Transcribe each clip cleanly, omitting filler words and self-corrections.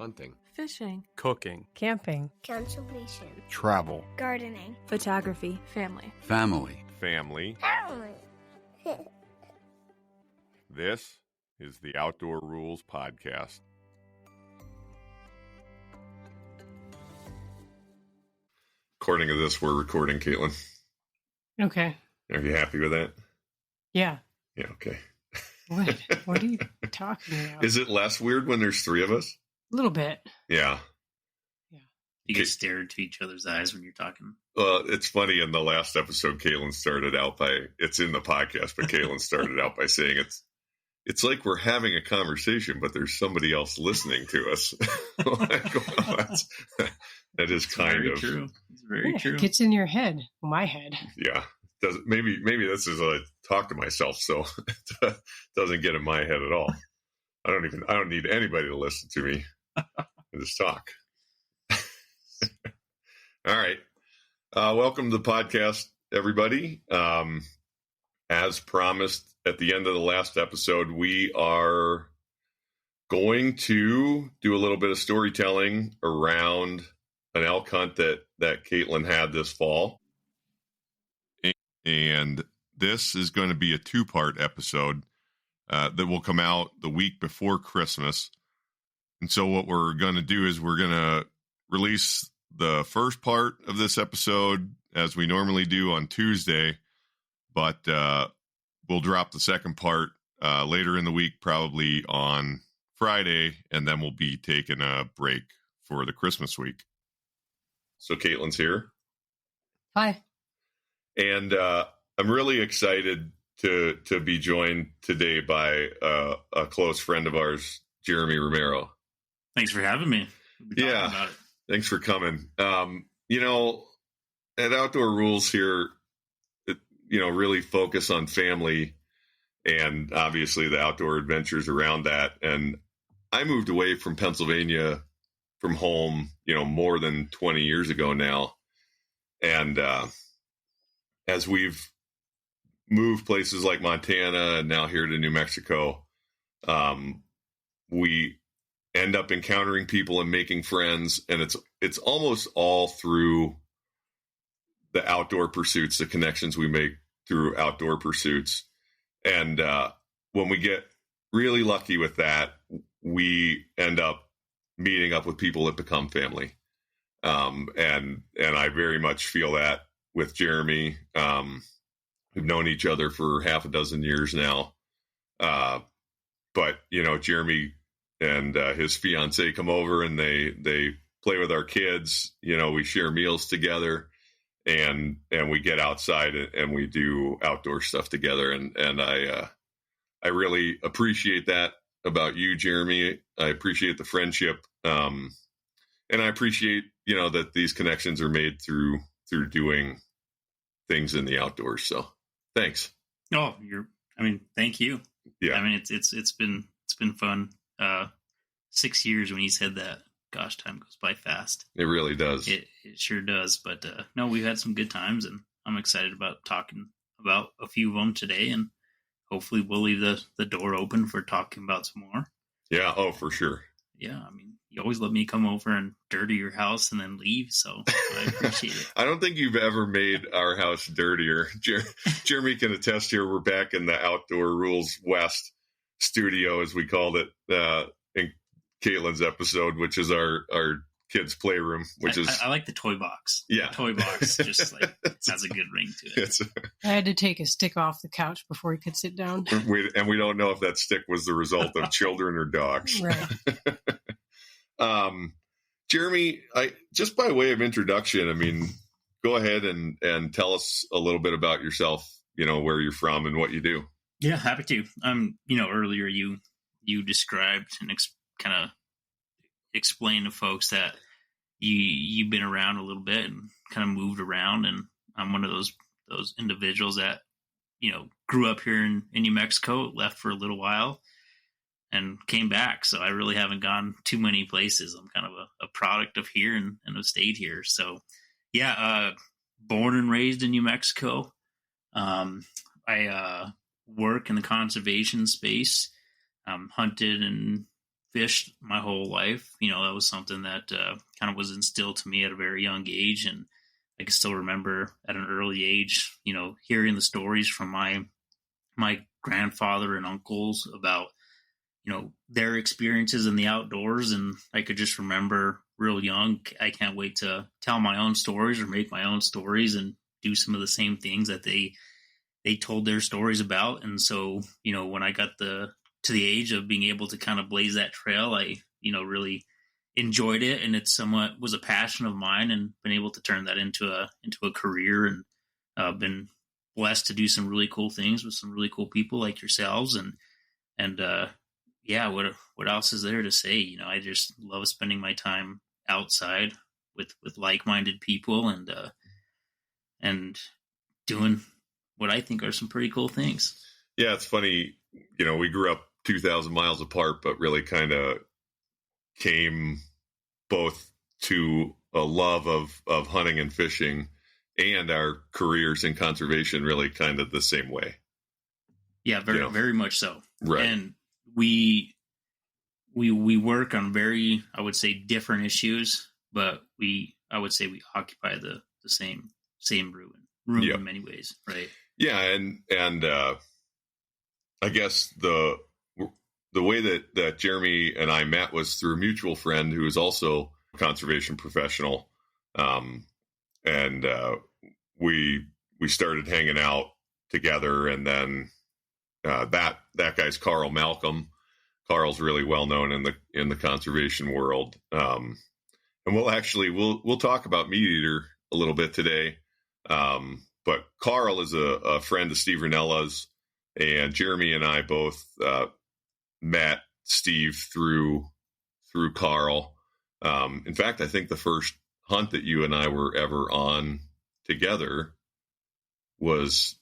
hunting, fishing, cooking, camping, conservation, travel, gardening, photography, family. family. Family. This is the Outdoor Rules Podcast. According to this, we're recording, Caitlin. Okay. Are you happy with that? Yeah. Yeah, okay. What are you talking about? Is it less weird when there's three of us? A little bit. Yeah. You get stared into each other's eyes when you're talking. It's funny, in the last episode, Caitlin started out by, it's in the podcast, but Caitlin started out by saying it's like we're having a conversation, but there's somebody else listening to us. Like, well, that is kind very of true. It's very true. It gets in your head. My head. Yeah. Maybe this is a talk to myself, so it doesn't get in my head at all. I don't need anybody to listen to me. I just talk. All right. Welcome to the podcast, everybody. As promised at the end of the last episode, we are going to do a little bit of storytelling around an elk hunt that Caitlin had this fall. And this is going to be a two-part episode that will come out the week before Christmas. And so what we're going to do is we're going to release the first part of this episode as we normally do on Tuesday, but we'll drop the second part later in the week, probably on Friday, and then we'll be taking a break for the Christmas week. So Caitlin's here. Hi. And I'm really excited to be joined today by a close friend of ours, Jeremy Romero. Thanks for having me. Yeah. About it. Thanks for coming. At Outdoor Rules here, really focus on family and obviously the outdoor adventures around that. And I moved away from Pennsylvania from home, more than 20 years ago now. And as we've moved places like Montana and now here to New Mexico, we end up encountering people and making friends, and it's almost all through the outdoor pursuits, the connections we make through outdoor pursuits. And when we get really lucky with that, we end up meeting up with people that become family. And I very much feel that with Jeremy. We've known each other for half a dozen years now. But Jeremy and his fiance come over and they play with our kids. We share meals together, and we get outside and we do outdoor stuff together. And I really appreciate that about you, Jeremy. I appreciate the friendship. And I appreciate, that these connections are made through doing things in the outdoors. So thanks. Oh, thank you. Yeah. It's been fun. 6 years when you said that. Gosh, time goes by fast. It really does. It sure does. But no, we've had some good times, and I'm excited about talking about a few of them today, and hopefully we'll leave the door open for talking about some more. Yeah. Oh, for sure. Yeah. You always let me come over and dirty your house and then leave, so I appreciate it. I don't think you've ever made our house dirtier. Jeremy can attest here. We're back in the Outdoor Rules West studio, as we called it, in Caitlin's episode, which is our kids' playroom, which I like the toy box. Yeah. The toy box just has a good ring to it. I had to take a stick off the couch before he could sit down. We don't know if that stick was the result of children or dogs. Right. Jeremy, just by way of introduction, go ahead and tell us a little bit about yourself, where you're from and what you do. Yeah, happy to. Earlier you described and kind of explained to folks that you've been around a little bit and kind of moved around, and I'm one of those individuals that grew up here in New Mexico, left for a little while, and came back. So I really haven't gone too many places. I'm kind of a product of here and have stayed here. So yeah, born and raised in New Mexico. I work in the conservation space. Hunted and fished my whole life. You know, that was something that kind of was instilled to me at a very young age. And I can still remember at an early age, you know, hearing the stories from my grandfather and uncles about, you know, their experiences in the outdoors. And I could just remember real young, I can't wait to tell my own stories or make my own stories and do some of the same things that they told their stories about. And so, you know, when I got to the age of being able to kind of blaze that trail, I, you know, really enjoyed it, and it somewhat was a passion of mine, and been able to turn that into a career, and been blessed to do some really cool things with some really cool people like yourselves. And yeah, what else is there to say? You know, I just love spending my time outside with like-minded people, and doing what I think are some pretty cool things. Yeah, it's funny. You know, we grew up 2,000 miles apart, but really kind of came both to a love of hunting and fishing, and our careers in conservation really kind of the same way. Yeah, very much so. Right. And we work on very, I would say, different issues, but I would say we occupy the same room yep. in many ways, right? Yeah, and I guess the way that Jeremy and I met was through a mutual friend who is also a conservation professional, and we started hanging out together, and then that guy's Carl Malcolm. Carl's really well known in the conservation world, and we'll talk about Meateater a little bit today. But Carl is a friend of Steve Rinella's, and Jeremy and I both met Steve through Carl. In fact, I think the first hunt that you and I were ever on together was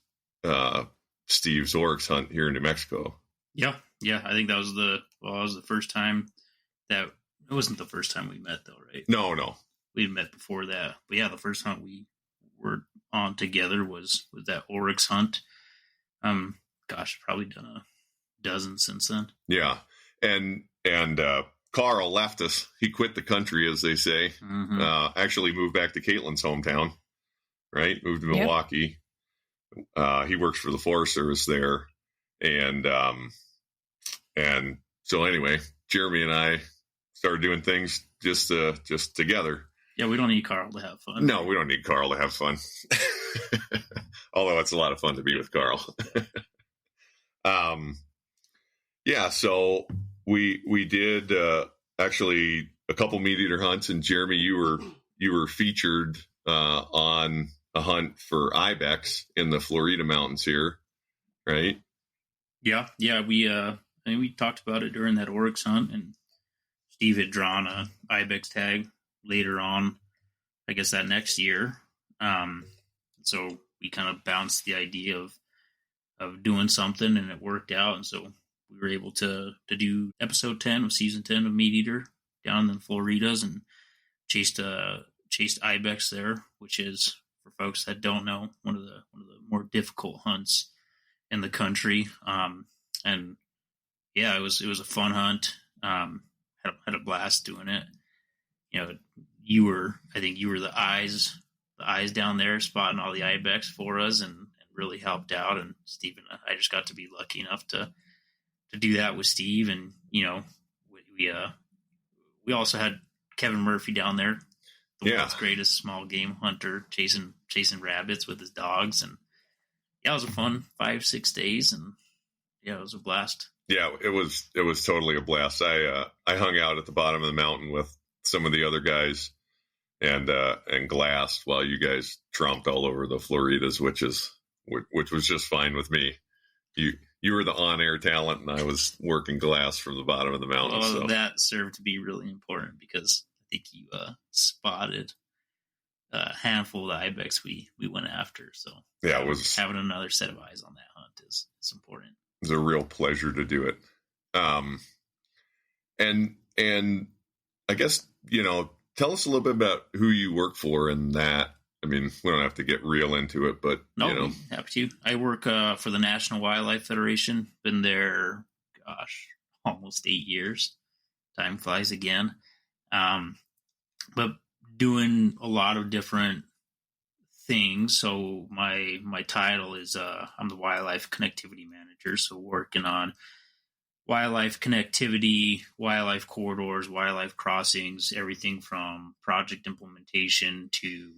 Steve's oryx hunt here in New Mexico. Yeah. I think that was the first time that it wasn't the first time we met, though, right? No. We'd met before that, but yeah, the first hunt we were on together was that oryx hunt. Probably done a dozen since then. Yeah, and Carl left us. He quit the country, as they say. Mm-hmm. Actually moved back to Caitlin's hometown. Right, moved to Milwaukee. Yep. He works for the Forest Service there, and so anyway, Jeremy and I started doing things just together. Yeah, we don't need Carl to have fun. No, we don't need Carl to have fun. Although it's a lot of fun to be with Carl. Yeah, so we did actually a couple Meateater hunts, and Jeremy, you were featured on a hunt for ibex in the Florida mountains here, right? Yeah. We talked about it during that oryx hunt, and Steve had drawn a ibex tag later on, I guess that next year. So we kind of bounced the idea of doing something, and it worked out. And so we were able to do episode 10 of season 10 of Meateater down in the Floridas, and chased ibex there, which is, for folks that don't know, one of the more difficult hunts in the country. And yeah, it was a fun hunt. Had a blast doing it. You know, I think you were the eyes down there spotting all the ibex for us, and really helped out. And Steve and I just got to be lucky enough to do that with Steve. And, you know, we also had Kevin Murphy down there, the world's greatest small game hunter, chasing rabbits with his dogs. And yeah, it was a fun 5-6 days, and yeah, it was a blast. Yeah, it was totally a blast. I hung out at the bottom of the mountain with some of the other guys and glassed while you guys tromped all over the Floridas, which was just fine with me. You were the on-air talent, and I was working glass from the bottom of the mountain. Well, so that served to be really important, because I think you spotted a handful of the ibex we went after. So yeah, it was having another set of eyes on that hunt is important. It was a real pleasure to do it. And I guess, you know, tell us a little bit about who you work for and that. I mean, we don't have to get real into it, but, no, you know. Happy to. I work for the National Wildlife Federation. Been there, almost 8 years. Time flies again. But doing a lot of different things. So my title is I'm the wildlife connectivity manager. So working on wildlife connectivity, wildlife corridors, wildlife crossings, everything from project implementation to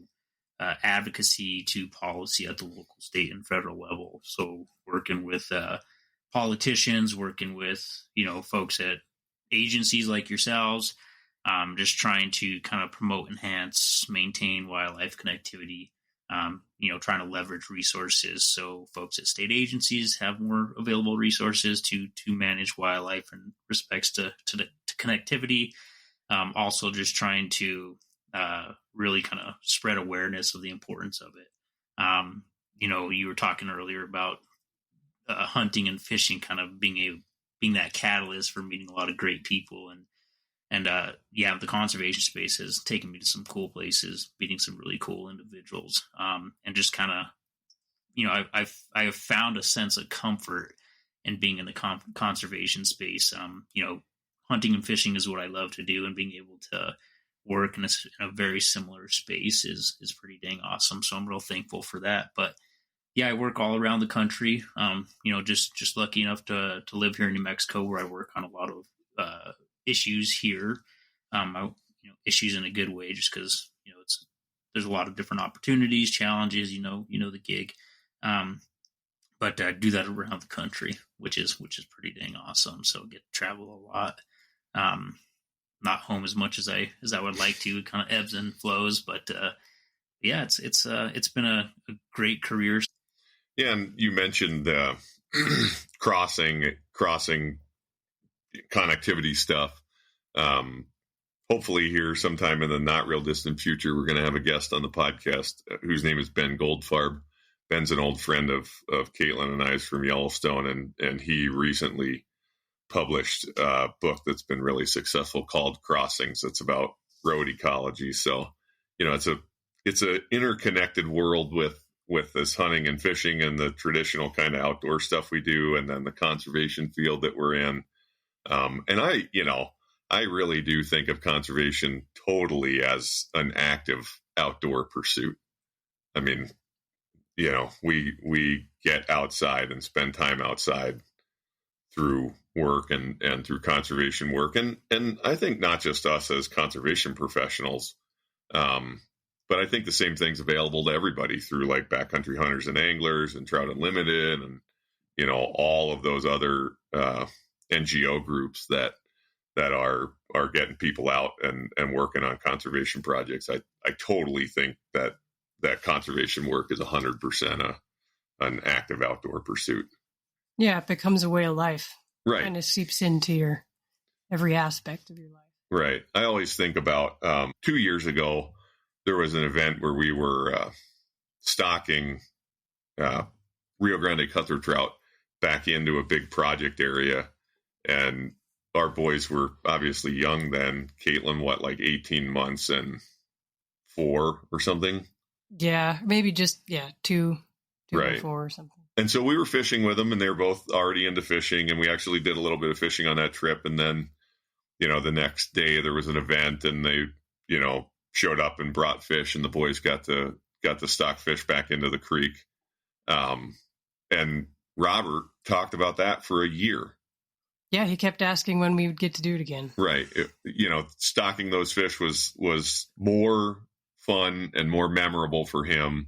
advocacy to policy at the local, state, and federal level. So working with politicians, working with folks at agencies like yourselves, just trying to kind of promote, enhance, maintain wildlife connectivity. Trying to leverage resources so folks at state agencies have more available resources to manage wildlife in respects to connectivity. Also, just trying to really kind of spread awareness of the importance of it. You were talking earlier about hunting and fishing kind of being that catalyst for meeting a lot of great people, and the conservation space has taken me to some cool places, meeting some really cool individuals, and just kind of, I have found a sense of comfort in being in the conservation space. Hunting and fishing is what I love to do, and being able to work in a very similar space is pretty dang awesome. So I'm real thankful for that. But yeah, I work all around the country. Just lucky enough to live here in New Mexico, where I work on a lot of issues here, issues in a good way, just because there's a lot of different opportunities, challenges, the gig, but I do that around the country, which is pretty dang awesome. So I get to travel a lot, not home as much as I would like to. It kind of ebbs and flows, but it's been a great career. Yeah, and you mentioned crossing connectivity stuff. Hopefully here sometime in the not real distant future, we're going to have a guest on the podcast whose name is Ben Goldfarb. Ben's an old friend of Caitlin and I's from Yellowstone, and he recently published a book that's been really successful called Crossings. It's about road ecology. So, it's a interconnected world with this hunting and fishing and the traditional kind of outdoor stuff we do, and then the conservation field that we're in. And I really do think of conservation totally as an active outdoor pursuit. I mean, we get outside and spend time outside through work and through conservation work. And I think not just us as conservation professionals, but I think the same thing's available to everybody through like backcountry hunters and anglers and Trout Unlimited and, all of those other NGO groups that are getting people out and working on conservation projects. I totally think that conservation work is 100% an active outdoor pursuit. Yeah, it becomes a way of life. Right. Kind of seeps into your every aspect of your life. Right. I always think about 2 years ago, there was an event where we were stocking Rio Grande cutthroat trout back into a big project area. And our boys were obviously young then. Caitlin, like 18 months and 4 or something? Yeah, maybe just, 2 right. or 4 or something. And so we were fishing with them, and they were both already into fishing, and we actually did a little bit of fishing on that trip. And then, the next day there was an event, and they, showed up and brought fish, and the boys got to stock fish back into the creek. And Robert talked about that for a year. Yeah, he kept asking when we would get to do it again. Right. Stocking those fish was more fun and more memorable for him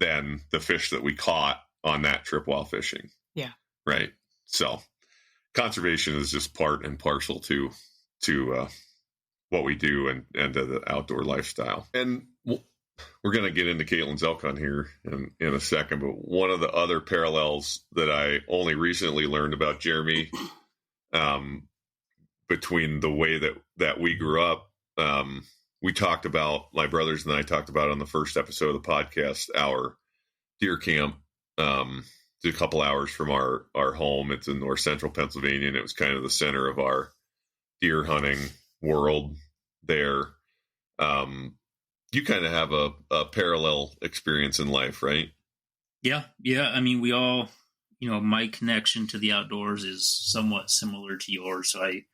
than the fish that we caught on that trip while fishing. Yeah. Right. So conservation is just part and parcel to what we do and to the outdoor lifestyle. And we're going to get into Caitlin's elk hunt here in a second, but one of the other parallels that I only recently learned about Jeremy, between the way that we grew up, we talked about, my brothers and I talked about on the first episode of the podcast, our deer camp. It's a couple hours from our home. It's in north central Pennsylvania, and it was kind of the center of our deer hunting world there. You kind of have a parallel experience in life, right? Yeah. I mean, we all, my connection to the outdoors is somewhat similar to yours. So I,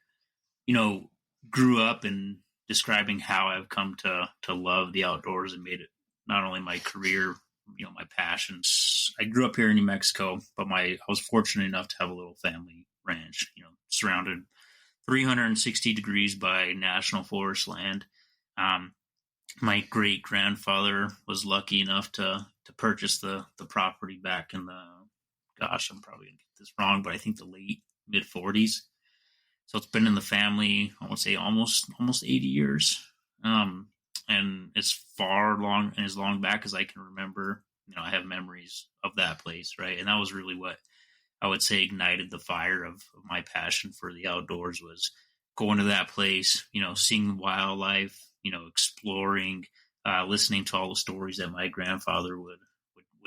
grew up and describing how I've come to love the outdoors and made it not only my career, my passion. I grew up here in New Mexico, but I was fortunate enough to have a little family ranch, surrounded 360 degrees by national forest land. My great grandfather was lucky enough to purchase the property back in I'm probably gonna get this wrong, but I think the late mid 40s. So it's been in the family, I would say almost 80 years. And it's as long back as I can remember. I have memories of that place, right? And that was really what I would say ignited the fire of my passion for the outdoors, was going to that place, seeing the wildlife, exploring, listening to all the stories that my grandfather would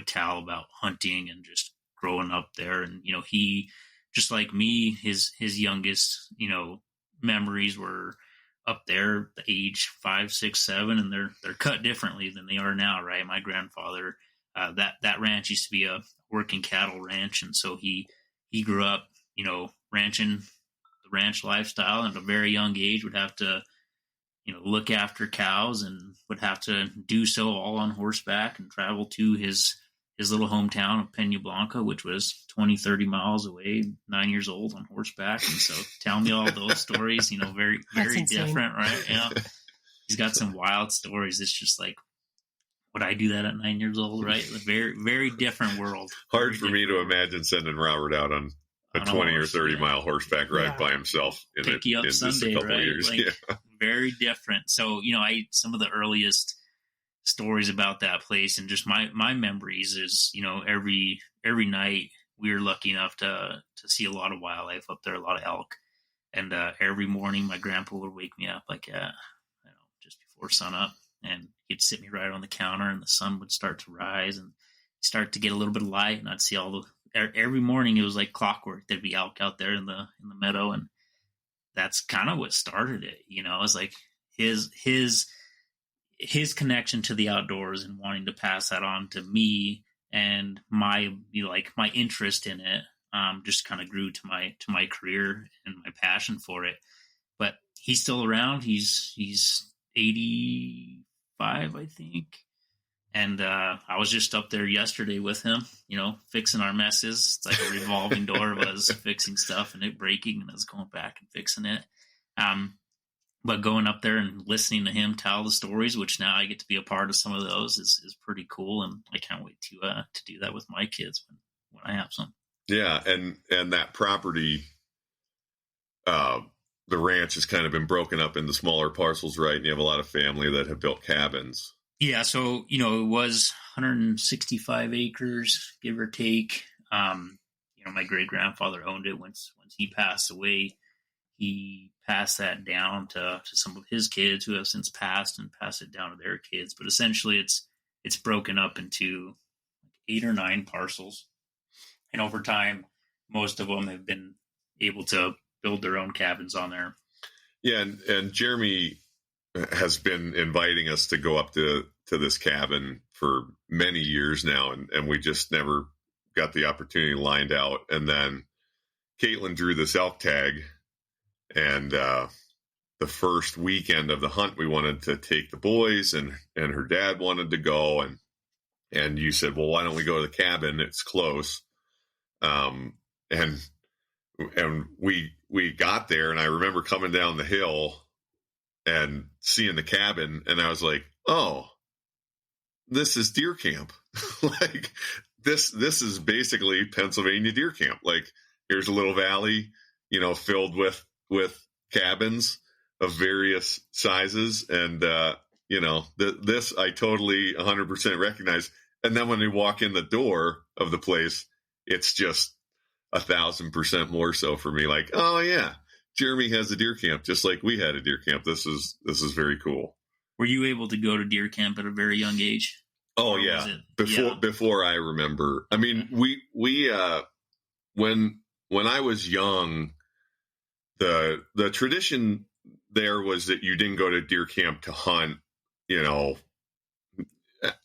tell about hunting and just growing up there. And, he, just like me, his youngest, memories were up there, the age 5, 6, 7, and they're cut differently than they are now, right? My grandfather, that ranch used to be a working cattle ranch, and so he grew up, ranching, the ranch lifestyle, and at a very young age would have to, look after cows, and would have to do so all on horseback and travel to his little hometown of Pena Blanca, which was 20, 30 miles away, 9 years old on horseback. And so tell me all those stories, very, very different, right? He's got some wild stories. It's just like, would I do that at 9 years old, right? A very, very different world. Hard for me to imagine sending Robert out on a 20 or 30 mile horseback ride by himself in Pick you up Sunday, right? Years. Very different. So, some of the earliest stories about that place and just my memories is, every night we were lucky enough to see a lot of wildlife up there, a lot of elk. And every morning my grandpa would wake me up just before sunup, and he'd sit me right on the counter, and the sun would start to rise and start to get a little bit of light, and I'd see every morning it was like clockwork. There'd be elk out there in the meadow, and that's kind of what started it. It was like his connection to the outdoors and wanting to pass that on to me, and my my interest in it just kind of grew to my career and my passion for it. But he's still around. He's 85, I think. And I was just up there yesterday with him, fixing our messes. It's like a revolving door of us fixing stuff and it breaking, and us going back and fixing it. But going up there and listening to him tell the stories, which now I get to be a part of some of those, is pretty cool. And I can't wait to do that with my kids when I have some. Yeah, and that property, the ranch has kind of been broken up into smaller parcels, right? And you have a lot of family that have built cabins. Yeah, so, it was 165 acres, give or take. My great-grandfather owned it once he passed away. He passed that down to some of his kids who have since passed, and passed it down to their kids. But essentially it's broken up into 8 or 9 parcels. And over time, most of them have been able to build their own cabins on there. Yeah, and Jeremy has been inviting us to go up to this cabin for many years now, and we just never got the opportunity lined out. And then Caitlin drew this elk tag, and the first weekend of the hunt, we wanted to take the boys, and her dad wanted to go, and you said, well, why don't we go to the cabin? It's close. And we got there, and I remember coming down the hill and seeing the cabin, and I was like, oh, this is deer camp. Like this is basically Pennsylvania deer camp. Like, here's a little valley, filled with cabins of various sizes. And, this I totally 100% recognize. And then when we walk in the door of the place, it's just 1,000% more so for me. Like, oh yeah, Jeremy has a deer camp just like we had a deer camp. This is very cool. Were you able to go to deer camp at a very young age? Oh yeah. Before I remember. I mean, we when I was young, the tradition there was that you didn't go to deer camp to hunt.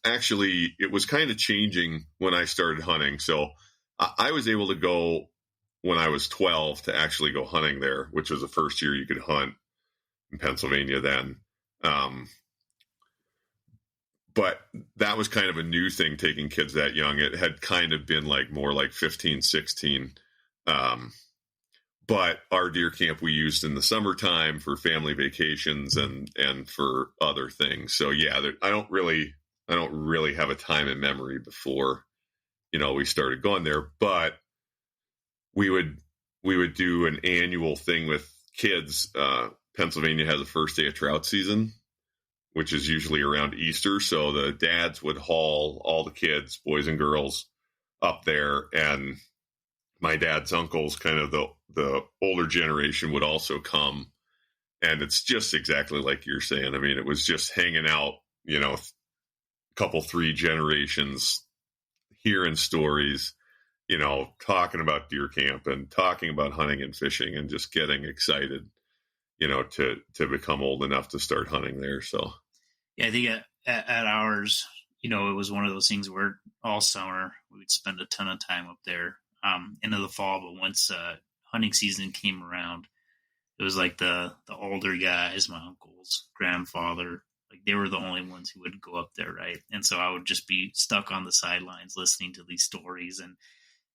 Actually, it was kind of changing when I started hunting. So I was able to go when I was 12 to actually go hunting there, which was the first year you could hunt. in Pennsylvania then. But that was kind of a new thing, taking kids that young. It had kind of been like more like 15, 16. But our deer camp we used in the summertime for family vacations and for other things. So yeah, I don't really have a time in memory before, we started going there. But we would do an annual thing with kids. Pennsylvania has a first day of trout season, which is usually around Easter. So the dads would haul all the kids, boys and girls, up there, and my dad's uncles, kind of the older generation, would also come. And it's just exactly like you're saying. I mean, it was just hanging out, a couple, 3 generations, hearing stories, talking about deer camp and talking about hunting and fishing and just getting excited, to become old enough to start hunting there. So, yeah, I think at ours, it was one of those things where all summer we would spend a ton of time up there, into the fall. But once hunting season came around, it was like the older guys, my uncles, grandfather, like they were the only ones who would go up there, right? And so I would just be stuck on the sidelines listening to these stories and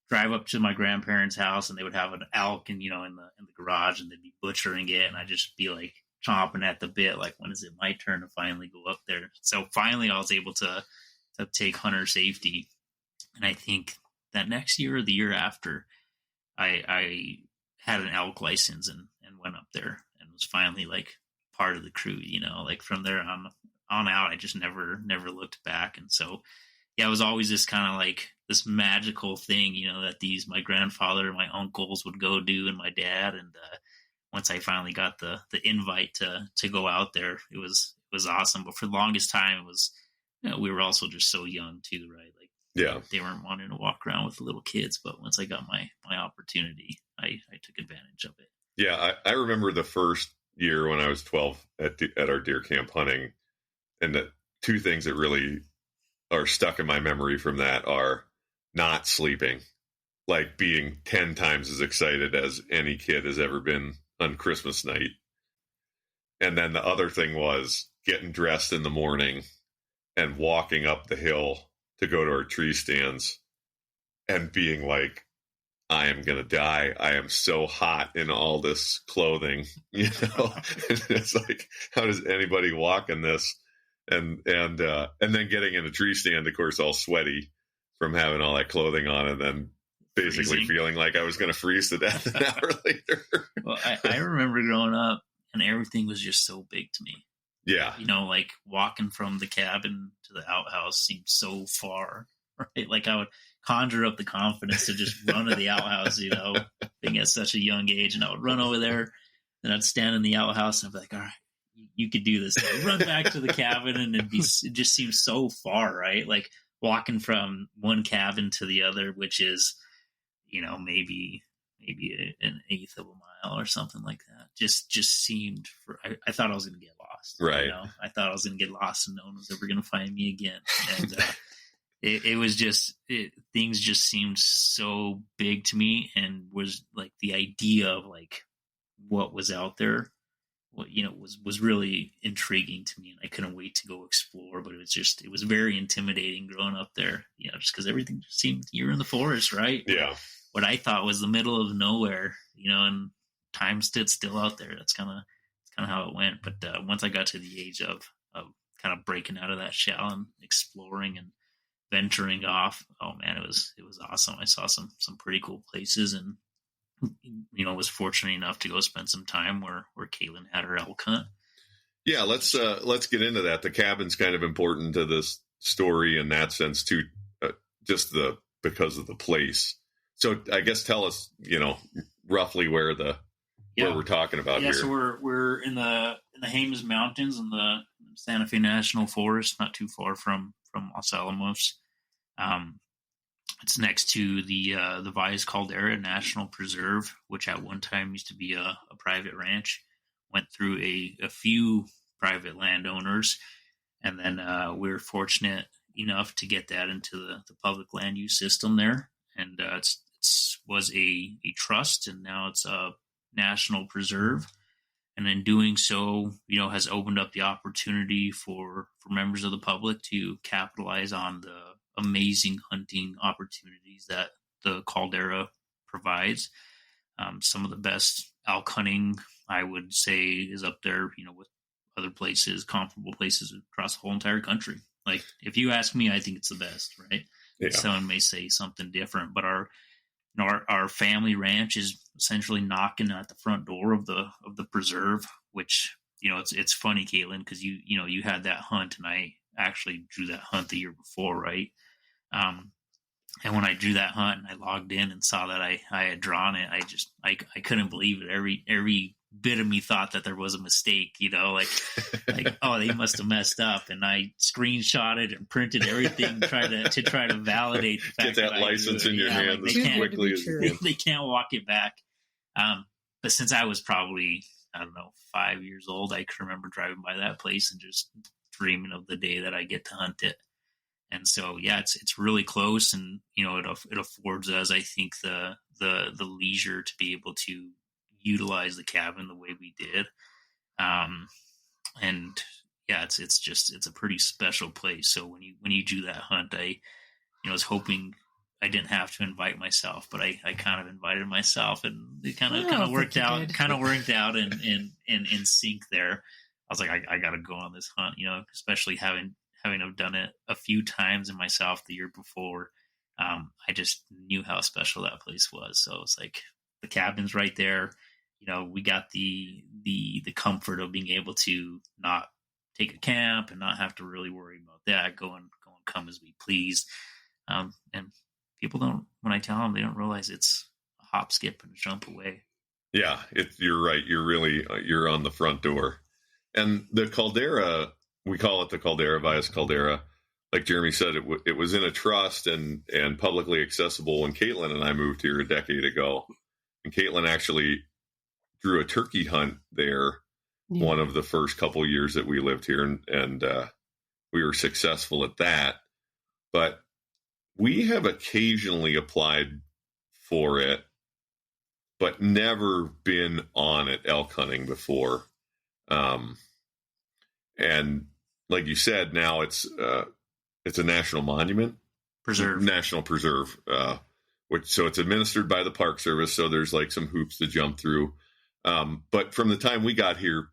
drive up to my grandparents' house, and they would have an elk in the garage, and they'd be butchering it, and I'd just be like chomping at the bit, like, when is it my turn to finally go up there? So finally I was able to take hunter safety. And I think that next year or the year after, I had an elk license and went up there and was finally like part of the crew, like from there on out, I just never looked back. And so, yeah, it was always this kind of like this magical thing, that my grandfather and my uncles would go do, and my dad. And once I finally got the invite to go out there, it was awesome. But for the longest time, it was, we were also just so young too, right? Like, yeah, they weren't wanting to walk around with the little kids. But once I got my opportunity, I took advantage of it. Yeah, I remember the first year when I was 12 at our deer camp hunting, and the 2 things that really are stuck in my memory from that are not sleeping, like being 10 times as excited as any kid has ever been on Christmas night. And then the other thing was getting dressed in the morning and walking up the hill to go to our tree stands and being like, I am going to die. I am so hot in all this clothing, It's like, how does anybody walk in this? And then getting in a tree stand, of course, all sweaty from having all that clothing on, and then basically feeling like I was going to freeze to death an hour later. Well, I remember growing up, and everything was just so big to me. Yeah. Like walking from the cabin to the outhouse seemed so far, right? Like I would conjure up the confidence to just run to the outhouse, being at such a young age. And I would run over there, and I'd stand in the outhouse, and I'd be like, all right, you could do this. I'd run back to the cabin, and it just seems so far, right? Like walking from one cabin to the other, which is, maybe an eighth of a mile or something like that. Just seemed, I thought I was going to get lost. Right. I thought I was going to get lost and no one was ever going to find me again. And it was just, things just seemed so big to me, and was like the idea of like what was out there, was really intriguing to me, and I couldn't wait to go explore. But it was very intimidating growing up there, just because everything just seemed, you're in the forest, right? Yeah. What I thought was the middle of nowhere, and time stood still out there. That's kind of how it went. But once I got to the age of kind of breaking out of that shell and exploring and venturing off, oh man, it was awesome. I saw some pretty cool places, and was fortunate enough to go spend some time where Caitlin had her elk hunt. Yeah, let's get into that. The cabin's kind of important to this story in that sense too, just because of the place. So I guess tell us, roughly where we're talking about here. So we're in the Jemez Mountains in the Santa Fe National Forest, not too far from Los Alamos. It's next to the Valles Caldera National Preserve, which at one time used to be a private ranch. Went through a few private landowners, and then we were fortunate enough to get that into the public land use system there. And was a trust, and now it's a national preserve. And in doing so, has opened up the opportunity for members of the public to capitalize on the amazing hunting opportunities that the caldera provides. Some of the best elk hunting, I would say, is up there, with other places, comparable places across the whole entire country. Like, if you ask me, I think it's the best, right? Yeah. Someone may say something different, but our family ranch is essentially knocking at the front door of the preserve, which, it's funny, Caitlin, because you had that hunt, and I actually drew that hunt the year before, right? And when I drew that hunt and I logged in and saw that I had drawn it, I couldn't believe it. Every bit of me thought that there was a mistake, like, oh, they must have messed up. And I screenshotted and printed everything to try to validate the fact get that license in your hand as quickly as you can. They can't walk it back. But since I was probably, I don't know, 5 years old, I can remember driving by that place and just dreaming of the day that I get to hunt it. And so, yeah, it's really close, and it affords us, I think, the leisure to be able to utilize the cabin the way we did. And yeah, it's a pretty special place. So when you do that hunt, I was hoping I didn't have to invite myself, but I kind of invited myself, and it kind of worked out. Kind of worked out in sync there. I was like, I got to go on this hunt, especially having have done it a few times in myself the year before. I just knew how special that place was. So it's like, the cabin's right there. We got the comfort of being able to not take a camp and not have to really worry about that. Go and come as we please. And people don't, when I tell them, they don't realize it's a hop, skip, and a jump away. Yeah, you're right. You're on the front door. And the caldera, we call it the caldera, Valles Caldera. Like Jeremy said, it was in a trust and publicly accessible when Caitlin and I moved here a decade ago. And Caitlin actually drew a turkey hunt there one of the first couple years that we lived here, and we were successful at that. But we have occasionally applied for it, but never been on it elk hunting before. And like you said, now it's a national monument national preserve, so it's administered by the Park Service. So there's like some hoops to jump through. But from the time we got here,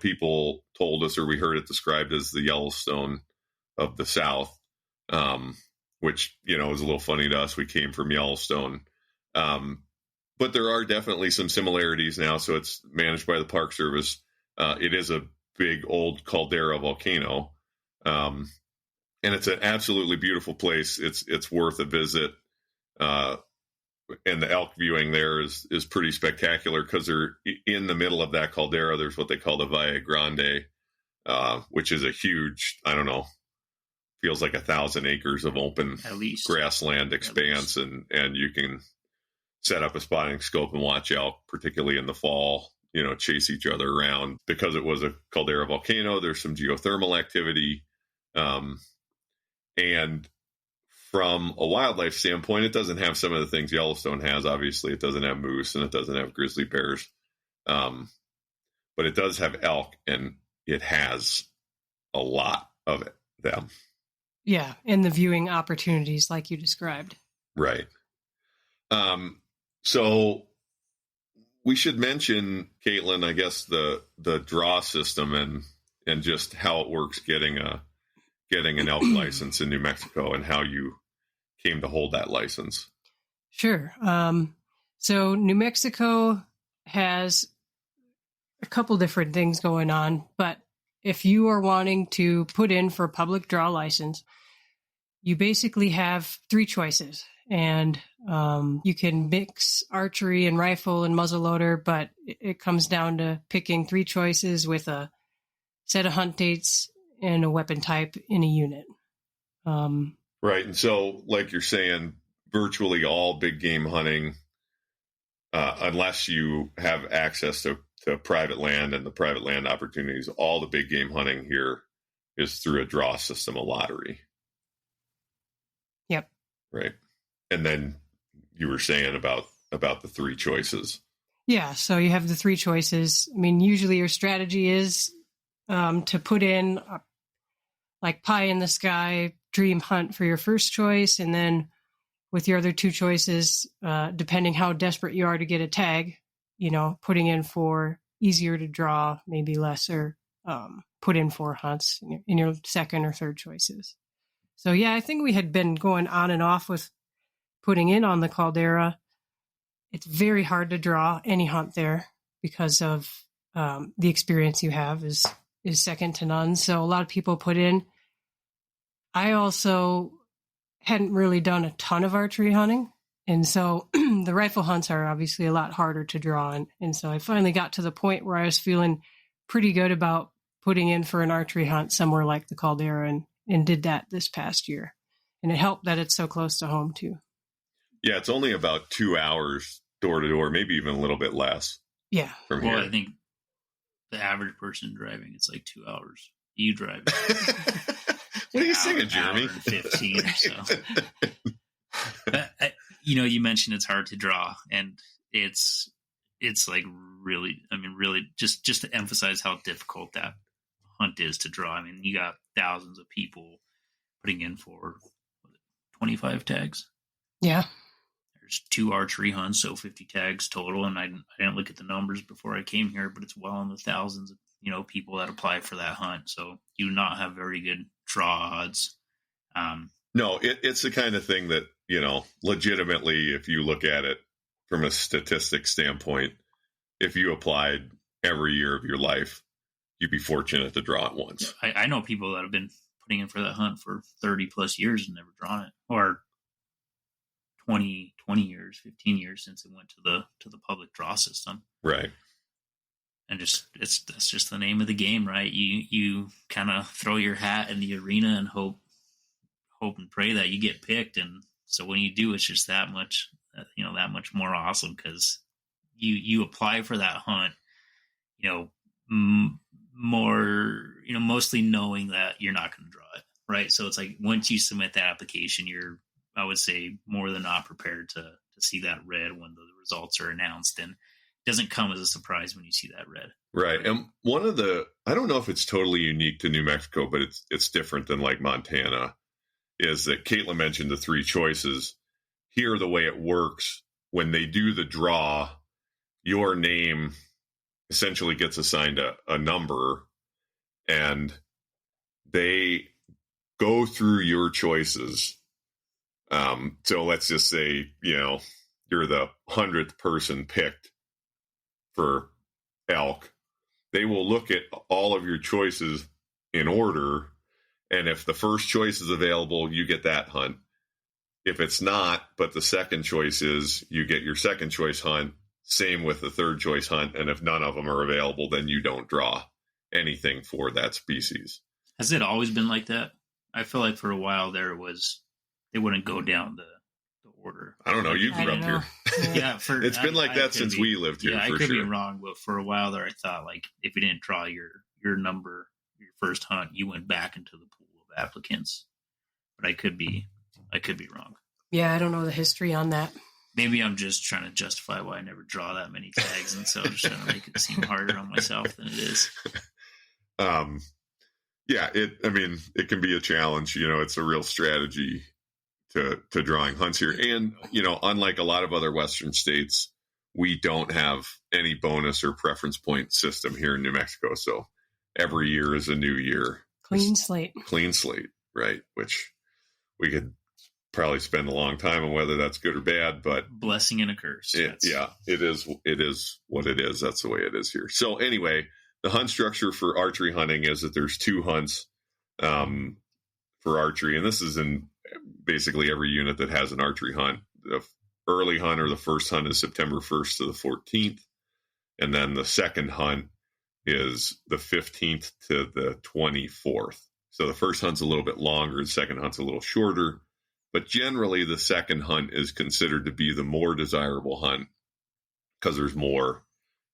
people told us, or we heard it described as the Yellowstone of the South, which, was a little funny to us. We came from Yellowstone. But there are definitely some similarities now. So it's managed by the Park Service. It is a big old caldera volcano. And it's an absolutely beautiful place. It's worth a visit. And the elk viewing there is pretty spectacular, because they're in the middle of that caldera. There's what they call the Valle Grande, which is a huge, I don't know, feels like 1,000 acres of open grassland expanse. And you can set up a spotting scope and watch elk, particularly in the fall, chase each other around. Because it was a caldera volcano, there's some geothermal activity. And from a wildlife standpoint, it doesn't have some of the things Yellowstone has. Obviously, it doesn't have moose and it doesn't have grizzly bears. But it does have elk, and it has a lot of them. Yeah, and the viewing opportunities like you described. Right. So we should mention, Caitlin, I guess, the draw system and just how it works getting an elk license in New Mexico, and how you came to hold that license. Sure. So New Mexico has a couple different things going on, but if you are wanting to put in for a public draw license, you basically have 3 choices. And you can mix archery and rifle and muzzleloader, but it comes down to picking 3 choices with a set of hunt dates and a weapon type in a unit. Right. And so, like you're saying, virtually all big game hunting, unless you have access to private land and the private land opportunities, all the big game hunting here is through a draw system, a lottery. Yep. Right. And then you were saying about the 3 choices. Yeah, so you have the 3 choices. I mean, usually your strategy is to put in like pie in the sky dream hunt for your first choice, and then with your other 2 choices, depending how desperate you are to get a tag, putting in for easier to draw, maybe lesser, put in 4 hunts in your second or third choices. So yeah, I think we had been going on and off with putting in on the Caldera. It's very hard to draw any hunt there because of the experience you have is second to none. So a lot of people put in. I also hadn't really done a ton of archery hunting. And so the rifle hunts are obviously a lot harder to draw. And so I finally got to the point where I was feeling pretty good about putting in for an archery hunt somewhere like the Caldera and did that this past year. And it helped that it's so close to home too. Yeah, it's only about 2 hours door to door, maybe even a little bit less. Yeah. From here. I think the average person driving, it's like 2 hours. You drive. What are you saying, Jeremy? 15 or so. But, you mentioned it's hard to draw, and it's like really, just to emphasize how difficult that hunt is to draw. I mean, you got thousands of people putting in for 25 tags. Yeah. There's 2 archery hunts, so 50 tags total. And I didn't look at the numbers before I came here, but it's well in the thousands of people that apply for that hunt. So you do not have very good draw odds. No, it's the kind of thing that, legitimately, if you look at it from a statistics standpoint, if you applied every year of your life, you'd be fortunate to draw it once. I know people that have been putting in for that hunt for 30 plus years and never drawn it, or 20 years, 15 years since it went to the public draw system. Right. And that's just the name of the game, right? You kind of throw your hat in the arena and hope and pray that you get picked. And so when you do, it's just that much more awesome, because you apply for that hunt, mostly knowing that you're not going to draw it, right? So it's like once you submit that application, you're, I would say, more than not prepared to see that red when the results are announced. And it doesn't come as a surprise when you see that red. Right. And one of I don't know if it's totally unique to New Mexico, but it's different than like Montana, is that Caitlin mentioned the 3 choices. Here, the way it works, when they do the draw, your name essentially gets assigned a number, and they go through your choices. So let's just say, you're the 100th person picked for elk. They will look at all of your choices in order, and if the first choice is available, you get that hunt. If it's not, but the second choice is, you get your second choice hunt. Same with the third choice hunt, and if none of them are available, then you don't draw anything for that species. Has it always been like that? I feel like for a while there they wouldn't go down the order. I don't know. You grew up here. Yeah, it's been like that since we lived here. Yeah, for I could sure. be wrong, but for a while there, I thought like if you didn't draw your number, your first hunt, you went back into the pool of applicants. But I could be wrong. Yeah, I don't know the history on that. Maybe I'm just trying to justify why I never draw that many tags, and so I'm just trying to make it seem harder on myself than it is. Yeah, it can be a challenge. It's a real strategy to drawing hunts here. And, unlike a lot of other Western states, we don't have any bonus or preference point system here in New Mexico. So every year is a new year. Clean slate, right? Which we could probably spend a long time on whether that's good or bad, but blessing and a curse. It is what it is. That's the way it is here. So anyway, the hunt structure for archery hunting is that there's 2 hunts for archery, and this is in basically every unit that has an archery hunt. The early hunt, or the first hunt, is September 1st to the 14th, and then the second hunt is the 15th to the 24th. So the first hunt's a little bit longer, the second hunt's a little shorter, but generally the second hunt is considered to be the more desirable hunt because there's more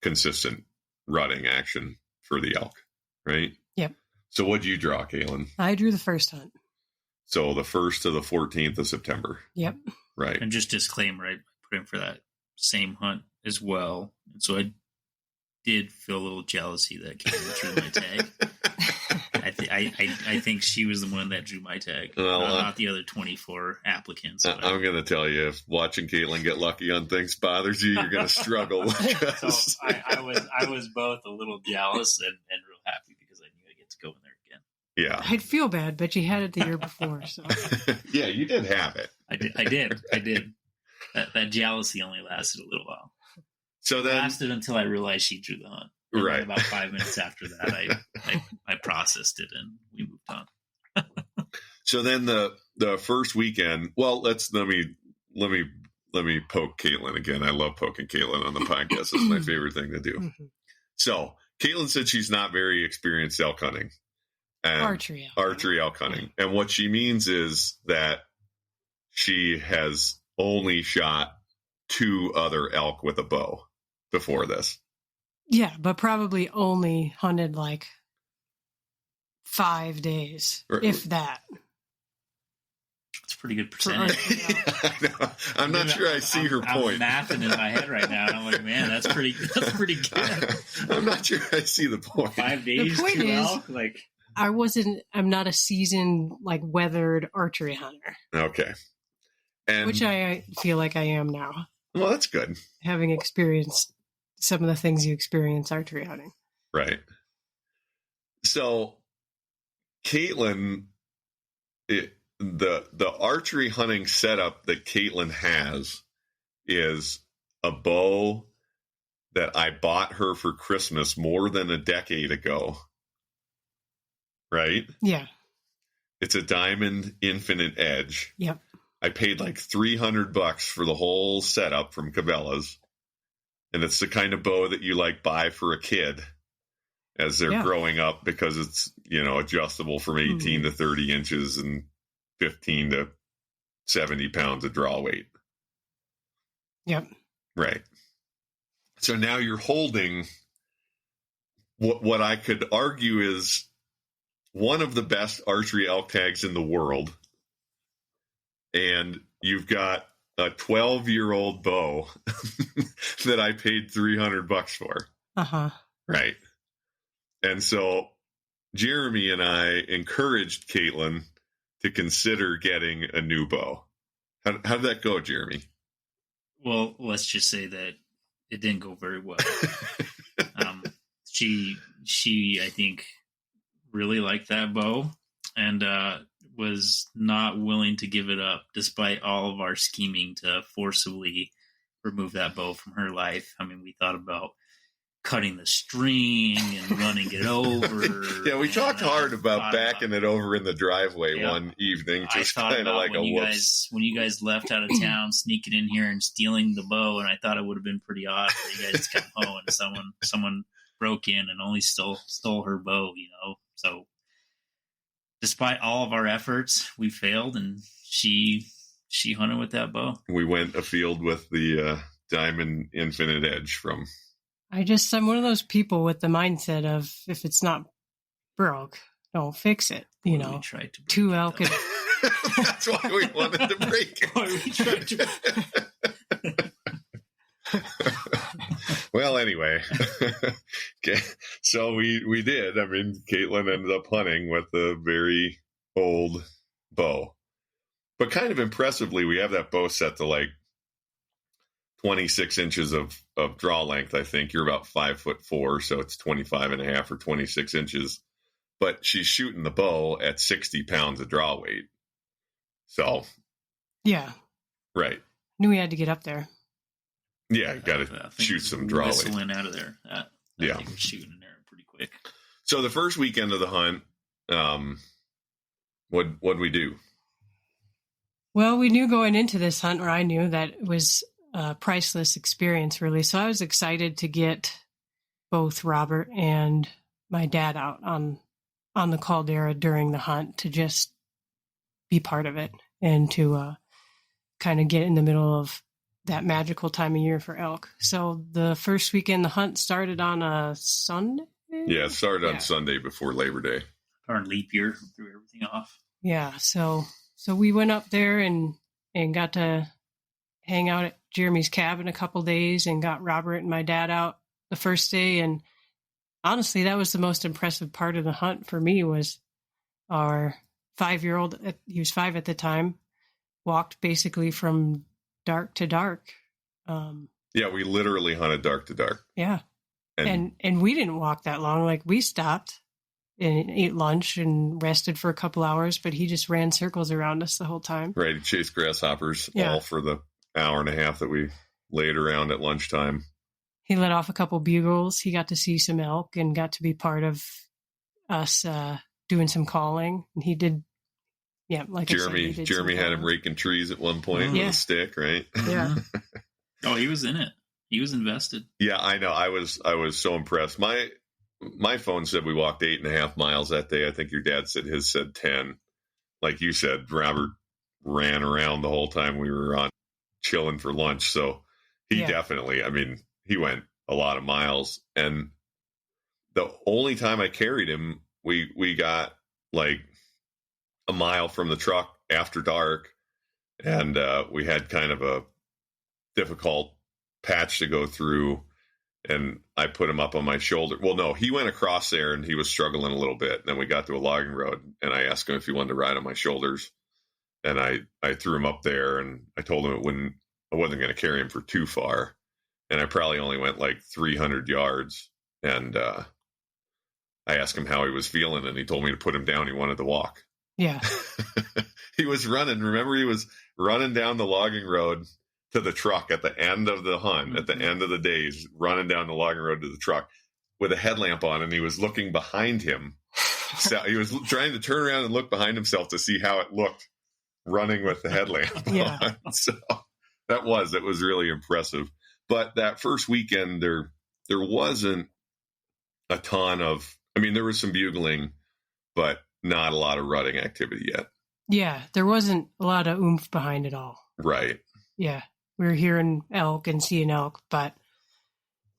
consistent rutting action for the elk, right? Yep. So what'd you draw, Caitlin? I drew the first hunt. So the 1st to the 14th of September. Yep. Right. And just disclaimer, I put in for that same hunt as well. And so I did feel a little jealousy that Caitlin drew my tag. I think she was the one that drew my tag, not the other 24 applicants. I'm going to tell you, if watching Caitlin get lucky on things bothers you, you're going to struggle. So I was both a little jealous and real happy because I knew I'd get to go in there again. Yeah, I'd feel bad, but you had it the year before, so yeah, you did have it. I did. That jealousy only lasted a little while. So then, it lasted until I realized she drew the hunt. And right. About 5 minutes after that, I processed it and we moved on. So then the first weekend, well, let me poke Caitlin again. I love poking Caitlin on the podcast. It's my favorite thing to do. Mm-hmm. So Caitlin said she's not very experienced elk hunting. Archery elk hunting. And what she means is that she has only shot 2 other elk with a bow before this. Yeah, but probably only hunted like 5 days, if that. It's a pretty good percentage. I'm not sure I see her point. I'm mathing in my head right now, and I'm like, man, that's pretty good. I'm not sure I see the point. 5 days, the point 2 is, elk, like I'm not a seasoned, like weathered archery hunter. Okay. Which I feel like I am now. Well, that's good. Having experienced some of the things you experience archery hunting. Right. So Caitlin, the archery hunting setup that Caitlin has is a bow that I bought her for Christmas more than a decade ago. Right? Yeah. It's a Diamond Infinite Edge. Yep. I paid like $300 for the whole setup from Cabela's. And it's the kind of bow that you like buy for a kid as they're growing up because it's, adjustable from 18 to 30 inches and 15 to 70 pounds of draw weight. Yep. Right. So now you're holding what I could argue is one of the best archery elk tags in the world. And you've got a 12-year-old bow that I paid $300 for. Uh-huh. Right. And so Jeremy and I encouraged Caitlin to consider getting a new bow. How did that go, Jeremy? Well, let's just say that it didn't go very well. She, I think, really liked that bow and was not willing to give it up despite all of our scheming to forcibly remove that bow from her life. I mean, we thought about cutting the string and running it over. Yeah, we talked hard about backing it over in the driveway one evening, just kind of like a whoops. When you guys left out of town, sneaking in here and stealing the bow, and I thought it would have been pretty odd for you guys to come home and someone broke in and only stole her bow, So despite all of our efforts, we failed, and she hunted with that bow. We went afield with the Diamond Infinite Edge from. I'm one of those people with the mindset of if it's not broke, don't fix it. We tried to 2 elk. That's why we wanted to break it. We tried to. Well, anyway, okay. So we did. I mean, Caitlin ended up hunting with a very old bow, but kind of impressively, we have that bow set to like 26 inches of draw length. I think you're about 5'4", so it's 25.5 or 26 inches. But she's shooting the bow at 60 pounds of draw weight. So, yeah, right. Knew we had to get up there. Yeah, got to shoot some draw weight. Whistling out of there. That thing was shooting in there pretty quick. So the first weekend of the hunt, what'd we do? Well, we knew going into this hunt, or I knew that it was a priceless experience, really. So I was excited to get both Robert and my dad out on the Caldera during the hunt to just be part of it and to kind of get in the middle of that magical time of year for elk. So the first weekend, the hunt started on a Sunday. Yeah, it started on Sunday before Labor Day. Our leap year threw everything off. Yeah, so we went up there and got to hang out at Jeremy's cabin a couple days and got Robert and my dad out the first day. And honestly, that was the most impressive part of the hunt for me was our 5-year-old, he was 5 at the time, walked basically from dark to dark. Yeah, we literally hunted dark to dark. Yeah. And we didn't walk that long. Like we stopped and ate lunch and rested for a couple hours, but he just ran circles around us the whole time. Right. He chased grasshoppers all for the hour and a half that we laid around at lunchtime. He let off a couple bugles. He got to see some elk and got to be part of us doing some calling. And he did. Yeah. Like Jeremy had him raking trees at one point with a stick, right? Yeah. Oh, he was in it. He was invested. Yeah, I know. I was so impressed. My phone said we walked 8.5 miles that day. I think your dad said his said 10. Like you said, Robert ran around the whole time we were on chilling for lunch. So he definitely, I mean, he went a lot of miles. And the only time I carried him, we got like a mile from the truck after dark. And we had kind of a difficult patch to go through, and I put him up on my shoulder. Well, no, he went across there and he was struggling a little bit. And then we got to a logging road and I asked him if he wanted to ride on my shoulders, and I threw him up there, and I told him I wasn't going to carry him for too far, and I probably only went like 300 yards. And I asked him how he was feeling, and he told me to put him down. He wanted to walk. Yeah. He was running. Remember, he was running down the logging road to the truck at the end of the hunt, at the end of the days, running down the logging road to the truck with a headlamp on, and he was looking behind him. So he was trying to turn around and look behind himself to see how it looked running with the headlamp on. So it was really impressive. But that first weekend, there wasn't a ton of, I mean, there was some bugling, but not a lot of rutting activity yet. Yeah, there wasn't a lot of oomph behind it all. Right. Yeah. We were hearing elk and seeing elk, but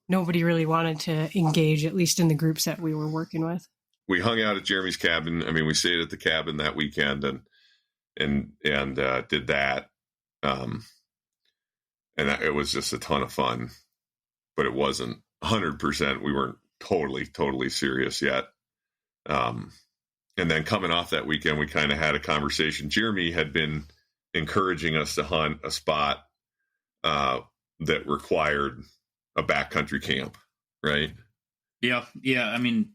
nobody really wanted to engage, at least in the groups that we were working with. We hung out at Jeremy's cabin. I mean, we stayed at the cabin that weekend and did that. And it was just a ton of fun, but it wasn't 100%. We weren't totally serious yet. And then coming off that weekend, we kind of had a conversation. Jeremy had been encouraging us to hunt a spot that required a backcountry camp, right? Yeah. I mean,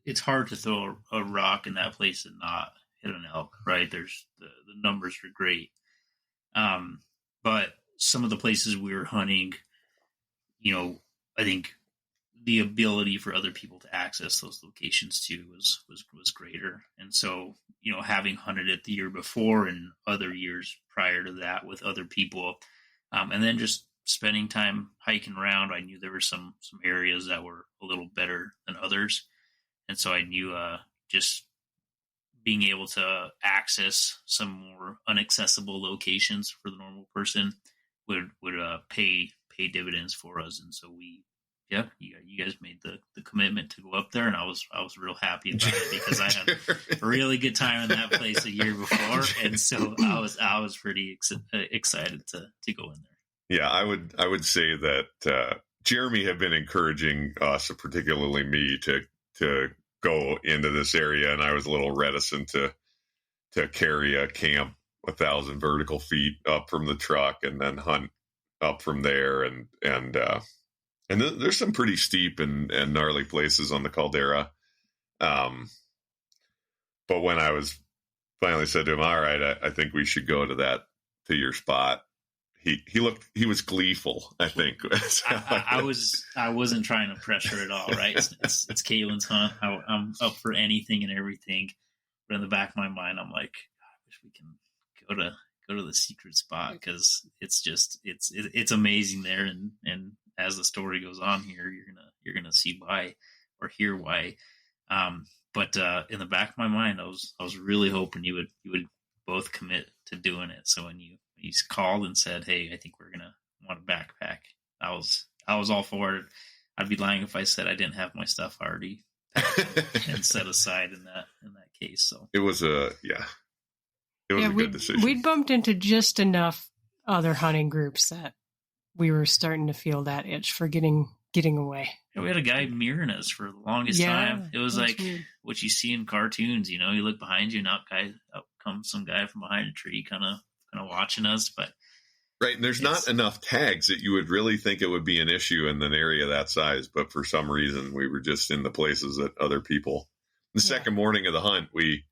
it's hard to throw a rock in that place and not hit an elk, right? There's the numbers are great, but some of the places we were hunting, I think the ability for other people to access those locations too was greater. And so, having hunted it the year before and other years prior to that with other people, and then just spending time hiking around, I knew there were some areas that were a little better than others. And so I knew just being able to access some more inaccessible locations for the normal person would pay dividends for us. And so you guys made the commitment to go up there, and I was real happy about it because I had a really good time in that place a year before, and so I was pretty excited to go in there. Yeah, I would say that Jeremy had been encouraging us, particularly me, to go into this area, and I was a little reticent to carry a camp 1,000 vertical feet up from the truck and then hunt up from there, and there's some pretty steep and gnarly places on the Caldera. But when I was finally said to him, all right, I think we should go to your spot, he was gleeful, I think. I wasn't trying to pressure at all, right? It's Caitlin's hunt. I'm up for anything and everything. But in the back of my mind, I'm like, God, I wish we can go to the secret spot, because it's amazing there, and as the story goes on here, you're gonna see why or hear why. But in the back of my mind, I was really hoping you would both commit to doing it. So when you called and said, "Hey, I think we're gonna want a backpack," I was all for it. I'd be lying if I said I didn't have my stuff already packed and set aside in that case. So it was a good decision. We'd bumped into just enough other hunting groups that we were starting to feel that itch for getting away. We had a guy mirroring us for the longest time. It was like weird. What you see in cartoons. You look behind you, and out comes some guy from behind a tree, kind of watching us. But right, and there's not enough tags that you would really think it would be an issue in an area that size. But for some reason, we were just in the places that other people. The second morning of the hunt, we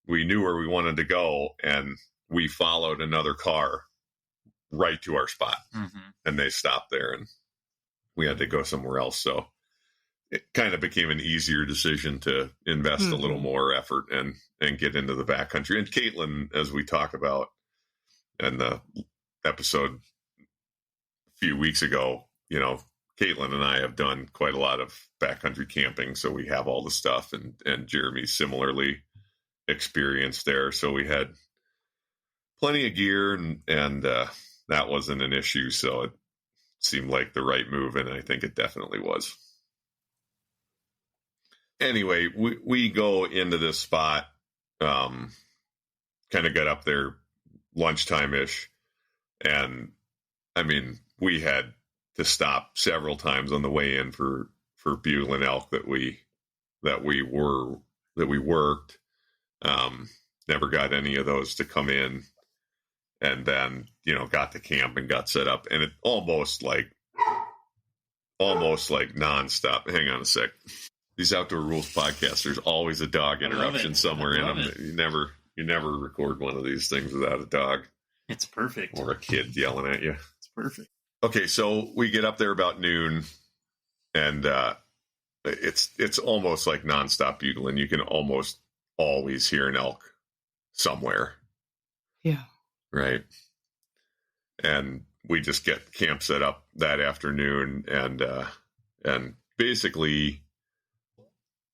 knew where we wanted to go, and we followed another car right to our spot, and they stopped there, and we had to go somewhere else. So it kind of became an easier decision to invest a little more effort and get into the backcountry. And Caitlin, as we talk about in the episode a few weeks ago, Caitlin and I have done quite a lot of backcountry camping, so we have all the stuff, and Jeremy similarly experienced there. So we had plenty of gear, and that wasn't an issue. So it seemed like the right move, and I think it definitely was. Anyway, we go into this spot, kind of got up there lunchtime-ish, and I mean, we had to stop several times on the way in for bugling elk that we worked. Never got any of those to come in. And then, got to camp and got set up, and it almost like nonstop. Hang on a sec. These Outdoor Rules podcasts, there's always a dog interruption somewhere in them. You never record one of these things without a dog. It's perfect. Or a kid yelling at you. It's perfect. Okay, so we get up there about noon, and it's almost like nonstop bugling. You can almost always hear an elk somewhere. Yeah. Right. And we just get camp set up that afternoon, and basically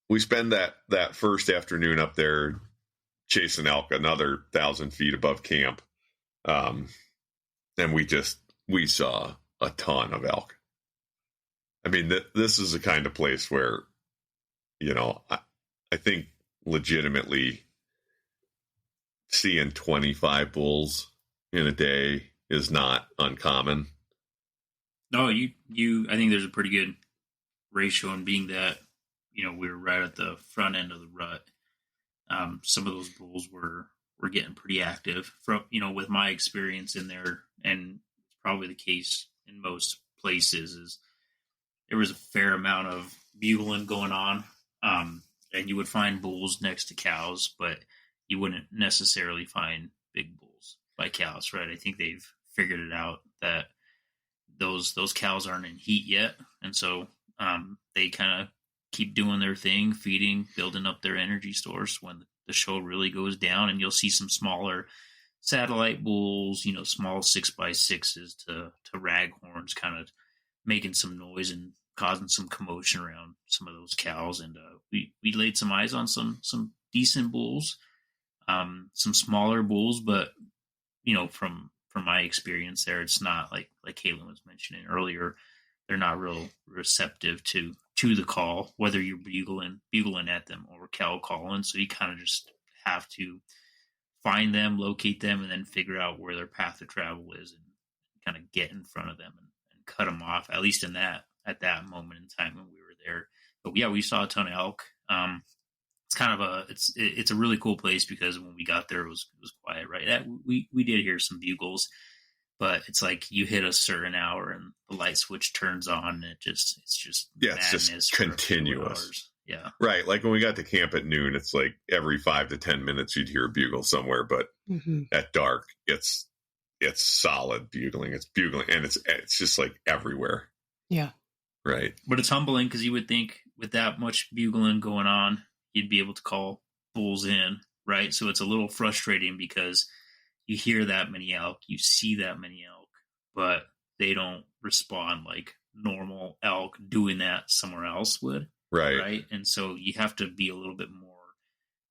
we spend that first afternoon up there chasing elk another 1,000 feet above camp. And we saw a ton of elk. I mean, this is the kind of place where, I think legitimately seeing 25 bulls in a day is not uncommon. No, I think there's a pretty good ratio in being that, we were right at the front end of the rut. Some of those bulls were getting pretty active from, with my experience in there, and it's probably the case in most places, is there was a fair amount of bugling going on. And you would find bulls next to cows, but you wouldn't necessarily find big bulls by cows, right? I think they've figured it out that those cows aren't in heat yet. And so they kind of keep doing their thing, feeding, building up their energy stores when the show really goes down. And you'll see some smaller satellite bulls, small 6x6s to raghorns kind of making some noise and causing some commotion around some of those cows. And we laid some eyes on some decent bulls, some smaller bulls, but from my experience there, it's not like Caitlin was mentioning earlier, they're not real receptive to the call, whether you're bugling at them or cow calling. So you kind of just have to find them, locate them, and then figure out where their path of travel is and kind of get in front of them and cut them off, at least at that moment in time when we were there. But yeah, we saw a ton of elk. It's kind of it's a really cool place because when we got there, it was quiet, right? We did hear some bugles, but it's like you hit a certain hour and the light switch turns on, and it's just it's just continuous. Yeah, right. Like when we got to camp at noon, it's like every 5 to 10 minutes you'd hear a bugle somewhere, but at dark, it's solid bugling. It's bugling, and it's just like everywhere. Yeah. Right. But it's humbling because you would think with that much bugling going on, you'd be able to call bulls in, right? So it's a little frustrating because you hear that many elk, you see that many elk, but they don't respond like normal elk doing that somewhere else would. Right. And so you have to be a little bit more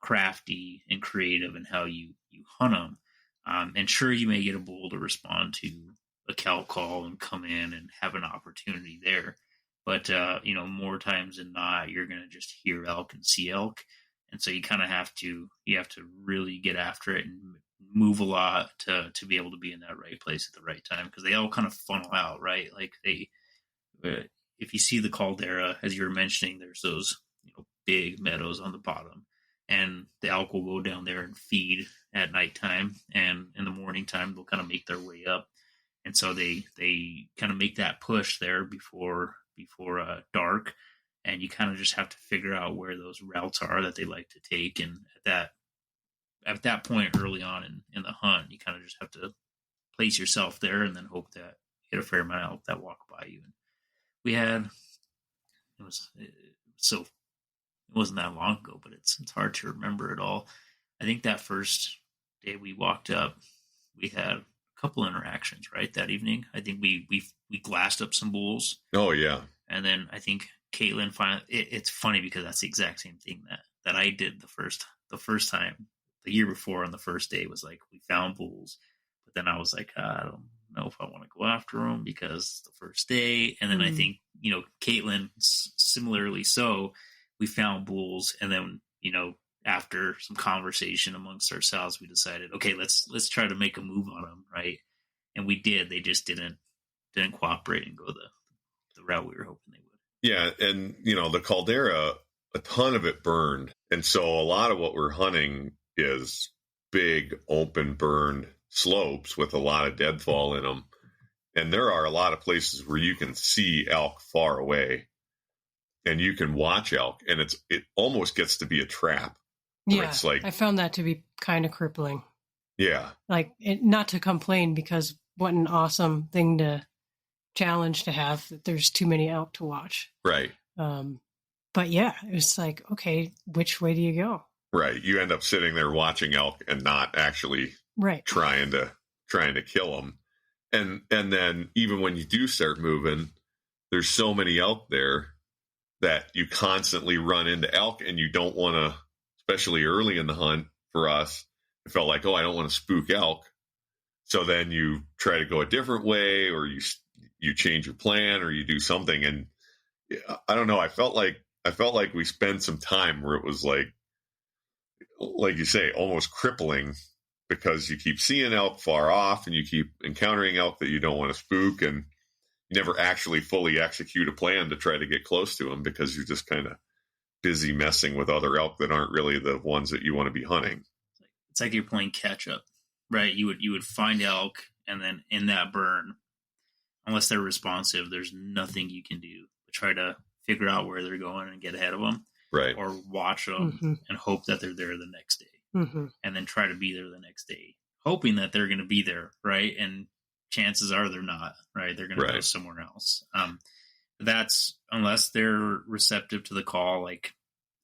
crafty and creative in how you hunt them. And sure, you may get a bull to respond to a cow call and come in and have an opportunity there. But, more times than not, you're going to just hear elk and see elk. And so you kind of have to really get after it and move a lot to be able to be in that right place at the right time, because they all kind of funnel out, right? Like if you see the caldera, as you were mentioning, there's those big meadows on the bottom, and the elk will go down there and feed at nighttime, and in the morning time they'll kind of make their way up, and so they kind of make that push there before dark, and you kind of just have to figure out where those routes are that they like to take, and at that point early on in the hunt, you kind of just have to place yourself there and then hope that you get a fair amount of elk that walk by you. And we had it wasn't that long ago, but it's hard to remember it all. I think that first day we walked up, we had a couple interactions, right, that evening. I think we glassed up some bulls. Oh yeah. And then I think Caitlin finally. It's funny because that's the exact same thing that I did the first time. The year before on the first day was like, we found bulls, but then I was like, I don't know if I want to go after them because it's the first day. And then I think, Caitlin, similarly so, we found bulls. And then, after some conversation amongst ourselves, we decided, okay, let's try to make a move on them. Right. And we did. They just didn't cooperate and go the route we were hoping they would. Yeah. And, the caldera, a ton of it burned. And so a lot of what we're hunting is big open burned slopes with a lot of deadfall in them, and there are a lot of places where you can see elk far away and you can watch elk, and it almost gets to be a trap. Yeah, it's like, I found that to be kind of crippling. Yeah, like not to complain, because what an awesome thing to challenge to have, that there's too many elk to watch, right? But yeah, it was like, okay, which way do you go? Right. You end up sitting there watching elk and not actually trying to kill them. And then even when you do start moving, there's so many elk there that you constantly run into elk, and you don't want to, especially early in the hunt for us, it felt like, I don't want to spook elk. So then you try to go a different way, or you change your plan, or you do something. And I don't know. I felt like we spent some time where it was like you say, almost crippling, because you keep seeing elk far off and you keep encountering elk that you don't want to spook, and you never actually fully execute a plan to try to get close to them because you're just kind of busy messing with other elk that aren't really the ones that you want to be hunting. It's like you're playing catch up, right? You would find elk, and then in that burn, unless they're responsive, there's nothing you can do but try to figure out where they're going and get ahead of them. Right. Or watch them and hope that they're there the next day, and then try to be there the next day, hoping that they're going to be there, right? And chances are they're not, right? They're going to go somewhere else. That's unless they're receptive to the call, like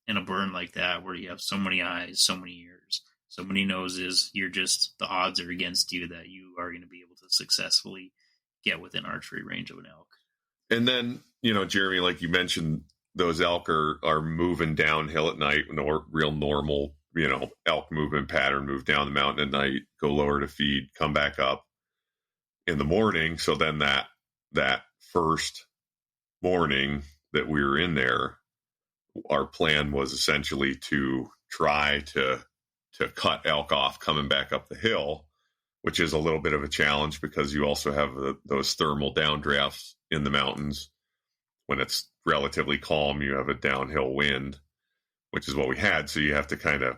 in a burn like that, where you have so many eyes, so many ears, so many noses. The odds are against you that you are going to be able to successfully get within archery range of an elk. And then, Jeremy, like you mentioned, those elk are moving downhill at night, real normal, elk movement pattern, move down the mountain at night, go lower to feed, come back up in the morning. So then that first morning that we were in there, our plan was essentially to try to cut elk off coming back up the hill, which is a little bit of a challenge because you also have those thermal downdrafts in the mountains. When it's relatively calm, you have a downhill wind, which is what we had. So you have to kind of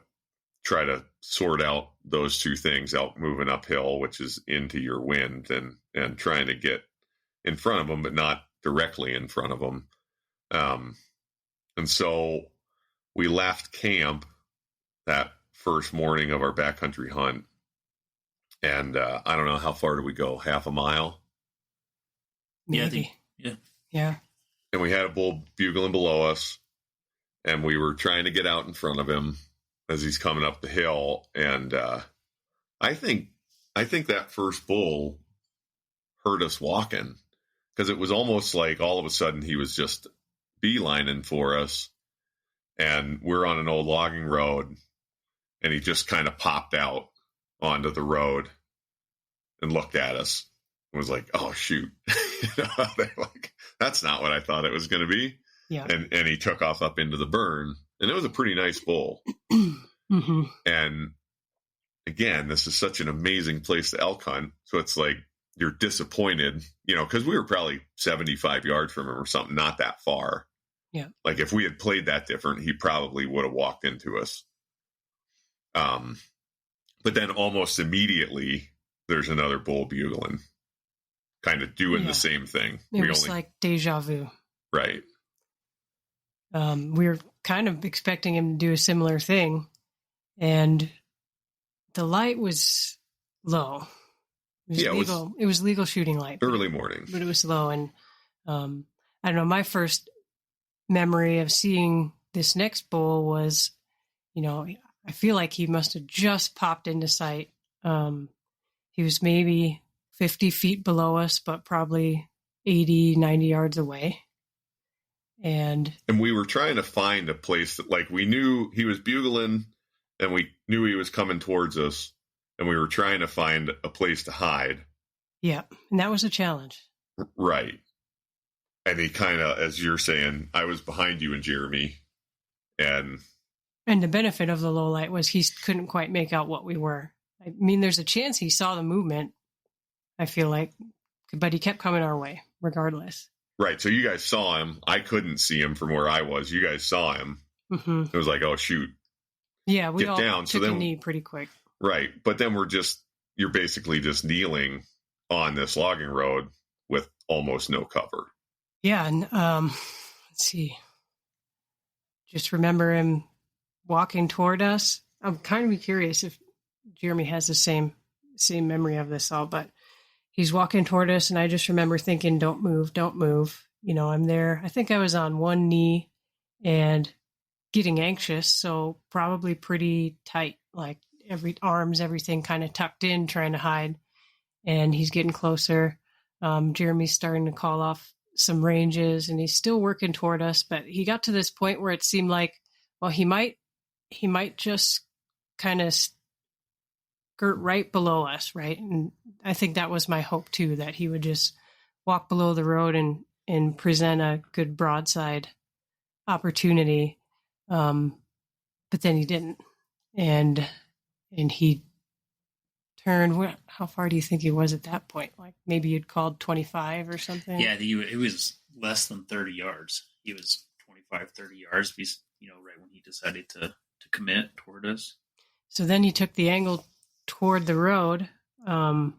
try to sort out those two things, elk moving uphill, which is into your wind, and trying to get in front of them, but not directly in front of them. And so we left camp that first morning of our backcountry hunt. And I don't know, how far did we go? Half a mile? Maybe. Yeah. And we had a bull bugling below us, and we were trying to get out in front of him as he's coming up the hill. And I think that first bull heard us walking, because it was almost like all of a sudden he was just beelining for us, and we're on an old logging road, and he just kind of popped out onto the road and looked at us and was like, "Oh shoot." Like, that's not what I thought it was going to be. Yeah. And he took off up into the burn, and it was a pretty nice bull. And again, this is such an amazing place to elk hunt. So it's like you're disappointed, because we were probably 75 yards from him or something, not that far. Yeah. Like if we had played that different, he probably would have walked into us. But then almost immediately, there's another bull bugling, kind of doing the same thing. It was like deja vu. Right. We were kind of expecting him to do a similar thing, and the light was low. It was legal shooting light. Early morning. But it was low, and I don't know, my first memory of seeing this next bull was, I feel like he must have just popped into sight. He was maybe 50 feet below us, but probably 80, 90 yards away. And we were trying to find a place that, like, we knew he was bugling and we knew he was coming towards us, and we were trying to find a place to hide. Yeah. And that was a challenge. Right. And he kind of, as you're saying, I was behind you and Jeremy. And the benefit of the low light was he couldn't quite make out what we were. I mean, there's a chance he saw the movement, I feel like, but he kept coming our way regardless. Right. So you guys saw him. I couldn't see him from where I was. You guys saw him. Mm-hmm. It was like, oh, shoot. Yeah, we get all down. took a knee pretty quick. Right. But then you're basically just kneeling on this logging road with almost no cover. Yeah. And let's see. Just remember him walking toward us. I'm kind of curious if Jeremy has the same memory of this all, but he's walking toward us, and I just remember thinking, don't move, don't move. I'm there. I think I was on one knee and getting anxious, so probably pretty tight, like everything kind of tucked in, trying to hide. And he's getting closer. Jeremy's starting to call off some ranges, and he's still working toward us, but he got to this point where it seemed like, well, he might just kind of skirt right below us, right? And I think that was my hope too, that he would just walk below the road and present a good broadside opportunity. But then he didn't, and he turned. How far do you think he was at that point? Like maybe you'd called 25 or something? Yeah, it was less than 30 yards. He was 25, 30 yards. He's, right when he decided to commit toward us. So then he took the angle toward the road. And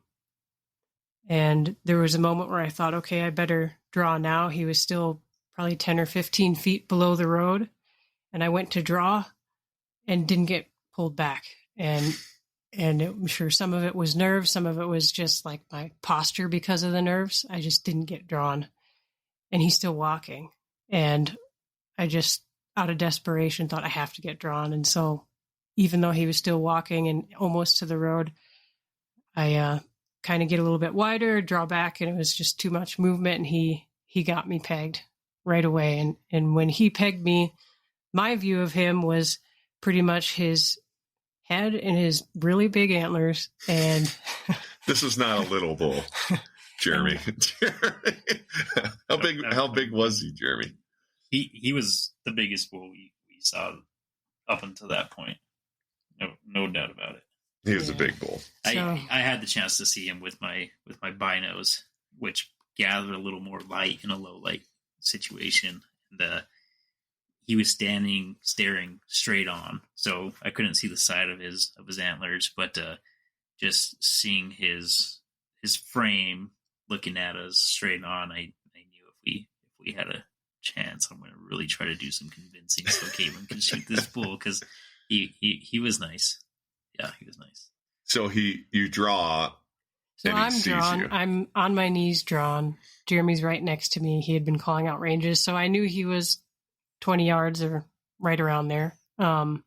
there was a moment where I thought, okay, I better draw now. He was still probably 10 or 15 feet below the road. And I went to draw and didn't get pulled back. And I'm sure some of it was nerves. Some of it was just like my posture because of the nerves. I just didn't get drawn. And he's still walking. And I just, out of desperation, thought I have to get drawn. And so even though he was still walking and almost to the road, I kind of get a little bit wider, draw back, and it was just too much movement. And he got me pegged right away. And when he pegged me, my view of him was pretty much his head and his really big antlers. And this is not a little bull, Jeremy. How big was he, Jeremy? He was the biggest bull we saw up until that point. No doubt about it. He was a big bull. I had the chance to see him with my binos, which gathered a little more light in a low light situation. And he was staring straight on, so I couldn't see the side of his antlers, but just seeing his frame looking at us straight on, I knew if we had a chance, I'm going to really try to do some convincing so Caitlin can shoot this bull, because he was nice. Yeah, he was nice. So you draw. So I'm drawn. I'm on my knees drawn. Jeremy's right next to me. He had been calling out ranges, so I knew he was 20 yards or right around there. And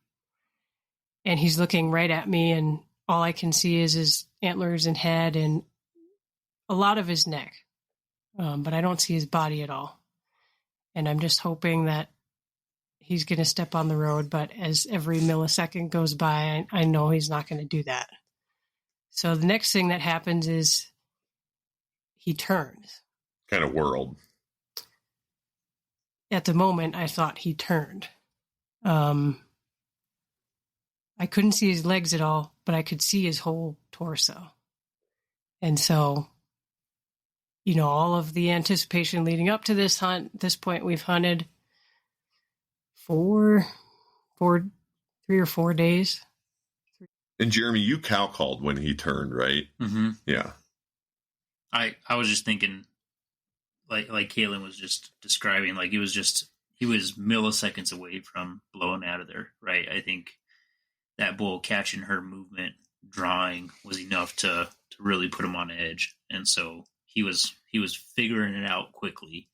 he's looking right at me, and all I can see is his antlers and head and a lot of his neck. But I don't see his body at all. And I'm just hoping that he's going to step on the road, but as every millisecond goes by, I know he's not going to do that. So the next thing that happens is he turns. Kind of whirled. At the moment, I thought he turned. I couldn't see his legs at all, but I could see his whole torso. And so, all of the anticipation leading up to this hunt, at this point we've hunted 3 or 4 days. And Jeremy, you cow called when he turned, right? Mm-hmm. Yeah. I was just thinking, like Caitlin was just describing, like he was milliseconds away from blowing out of there, right? I think that bull catching her movement, drawing, was enough to really put him on edge, and so he was figuring it out quickly,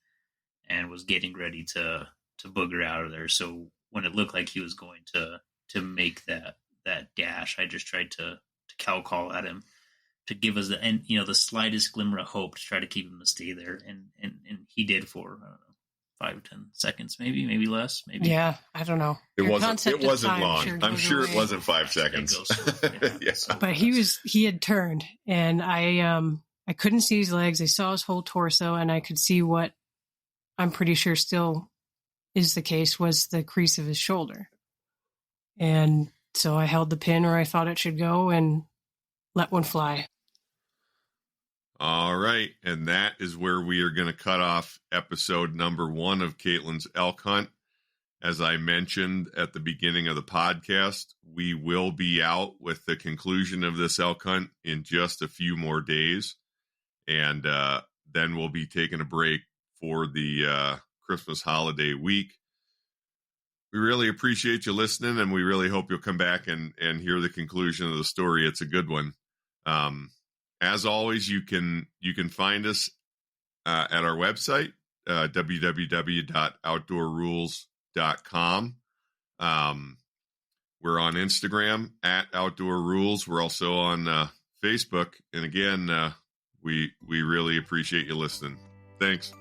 and was getting ready to booger out of there. So when it looked like he was going to make that dash, I just tried to cow call at him to give us the slightest glimmer of hope to try to keep him to stay there, and he did for, I don't know, 5 or 10 seconds, maybe less, maybe. Yeah, I don't know. It Your wasn't concept of long. time I'm goes sure it away. wasn't 5 seconds. Yeah. But he had turned, and I couldn't see his legs. I saw his whole torso, and I could see what I'm pretty sure still is the case was the crease of his shoulder. And so I held the pin where I thought it should go and let one fly. All right. And that is where we are going to cut off episode number 1 of Caitlin's elk hunt. As I mentioned at the beginning of the podcast, we will be out with the conclusion of this elk hunt in just a few more days. And then we'll be taking a break for the Christmas holiday week. We really appreciate you listening, and we really hope you'll come back and hear the conclusion of the story. It's a good one. As always, you can find us at our website, www.outdoorrules.com. We're on Instagram at Outdoor Rules. We're also on Facebook. And again, we really appreciate you listening. Thanks.